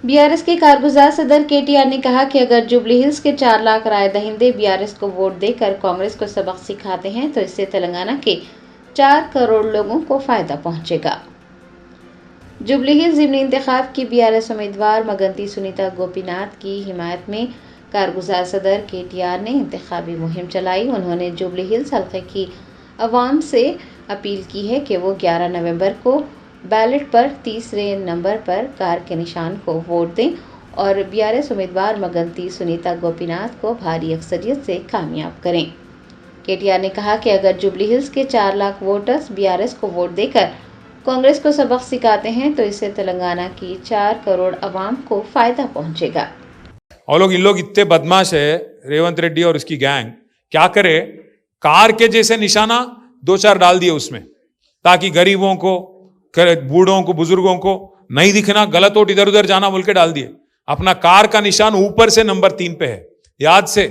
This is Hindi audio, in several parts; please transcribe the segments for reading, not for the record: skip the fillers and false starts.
बीआरएस के कारगुजार सदर केटीआर ने कहा कि अगर जुबली हिल्स के 4 लाख राय दहिंदे बीआरएस को वोट देकर कांग्रेस को सबक सिखाते हैं तो इससे तेलंगाना के 4 करोड़ लोगों को फायदा पहुंचेगा। जुबली हिल्स ज़िमनी इंतखाब की बीआरएस उम्मीदवार मगंती सुनीता गोपीनाथ की हिमायत में कारगुजार सदर केटीआर ने इंतखाबी मुहिम चलाई। उन्होंने जुबली हिल्स हल्के की अवाम से अपील की है कि वो 11 नवंबर को बैलेट पर तीसरे नंबर पर कार के निशान को वोट दें और बीआरएस उम्मीदवार मगंती सुनीता गोपीनाथ को भारी अक्सरियत से कामयाब करें। केटीआर ने कहा कि अगर जुबली हिल्स के 4 लाख वोटर्स बीआरएस को वोट देकर कांग्रेस को सबक सिखाते हैं तो इससे तेलंगाना की 4 करोड़ अवाम को फायदा पहुंचेगा। और इन लोग इतने बदमाश है, रेवंत रेड्डी और उसकी गैंग क्या करे, कार के जैसे निशाना 2-4 डाल दिए उसमें, ताकि गरीबों को, बूढ़ों को, बुजुर्गों को नहीं दिखना, गलत वोट इधर उधर जाना बोल के डाल दिए। अपना कार का निशान ऊपर से नंबर 3 पे है, याद से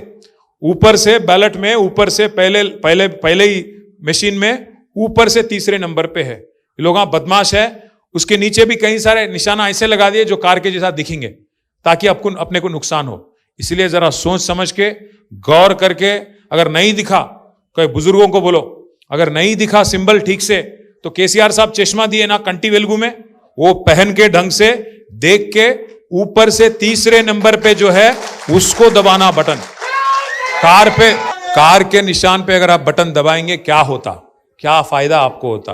ऊपर से बैलेट में ऊपर से पहले ही मशीन में ऊपर से तीसरे नंबर पे है। लोग बदमाश है, उसके नीचे भी कई सारे निशाना ऐसे लगा दिए जो कार के जैसा दिखेंगे ताकि अपने को नुकसान हो। इसलिए जरा सोच समझ के गौर करके, अगर नहीं दिखा कोई बुजुर्गों को बोलो, अगर नहीं दिखा सिंबल ठीक से तो केसीआर साहब चश्मा दिए ना कंटी वेलगू में, वो पहन के ढंग से देख के ऊपर से तीसरे नंबर पे जो है उसको दबाना बटन। कार के निशान पे अगर आप बटन दबाएंगे क्या होता, क्या फायदा आपको होता?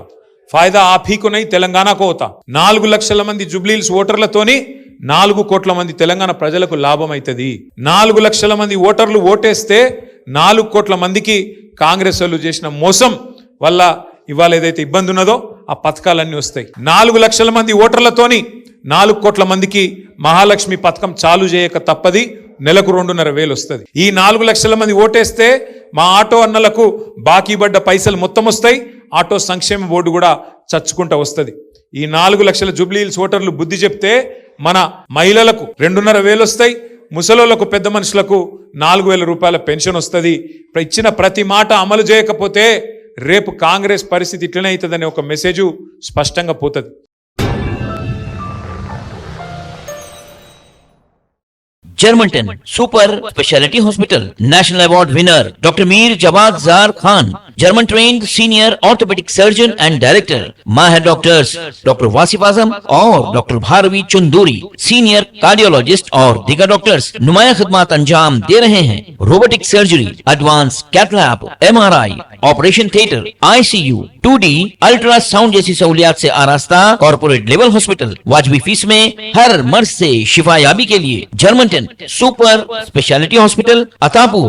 फायदा आप ही को नहीं, तेलंगाना को होता। 4 లక్షల మంది జుబ్లీ హిల్స్ ఓటర్లతోని 4 కోట్ల మంది తెలంగాణ ప్రజలకు లాభం అవుతుంది। 4 లక్షల మంది ఓటర్లు ఓటేస్తే 4 కోట్ల మందికి కాంగ్రెస్ వాళ్ళు చేసిన మోసం వల్ల ఇవాళ ఏదైతే ఇబ్బంది ఉన్నదో ఆ పథకాలన్నీ వస్తాయి। 4 లక్షల మంది ఓటర్లతోని 4 కోట్ల మందికి మహాలక్ష్మి పథకం చాలు చేయక తప్పది, నెలకు 2,500 వస్తుంది। ఈ 4 లక్షల మంది ఓటేస్తే మా ఆటో అన్నలకు బాకీ పడ్డ పైసలు మొత్తం వస్తాయి, ఆటో సంక్షేమ బోర్డు కూడా చచ్చుకుంటా వస్తుంది। ఈ 4 లక్షల జుబ్లీ హిల్స్ ఓటర్లు బుద్ధి చెప్తే మన మహిళలకు 2,500 వస్తాయి, ముసలోళ్లకు పెద్ద మనుషులకు 4,000 రూపాయల పెన్షన్ వస్తుంది। ఇచ్చిన ప్రతి మాట అమలు చేయకపోతే రేపు కాంగ్రెస్ పరిస్థితి ఇట్లనే అవుతుందనే ఒక మెసేజ్ స్పష్టంగా పోతుంది। Germanten super speciality hospital national award winner doctor Mir Jawad Zar Khan, German trained senior orthopaedic surgeon and director, माहिर डॉक्टर्स डॉक्टर वासिफ आजम और doctor Bharavi Chunduri, senior cardiologist और दीगर डॉक्टर्स नुमाया खिदमत अंजाम दे रहे हैं। Robotic surgery, advance cath lab, MRI, operation theatre, ICU, 2D ultrasound जैसी सहूलियात से आरास्ता कॉर्पोरेट लेवल हॉस्पिटल। वाजबी फीस में हर मर्ज से शिफायाबी के लिए Germanton super speciality hospital, Attapur,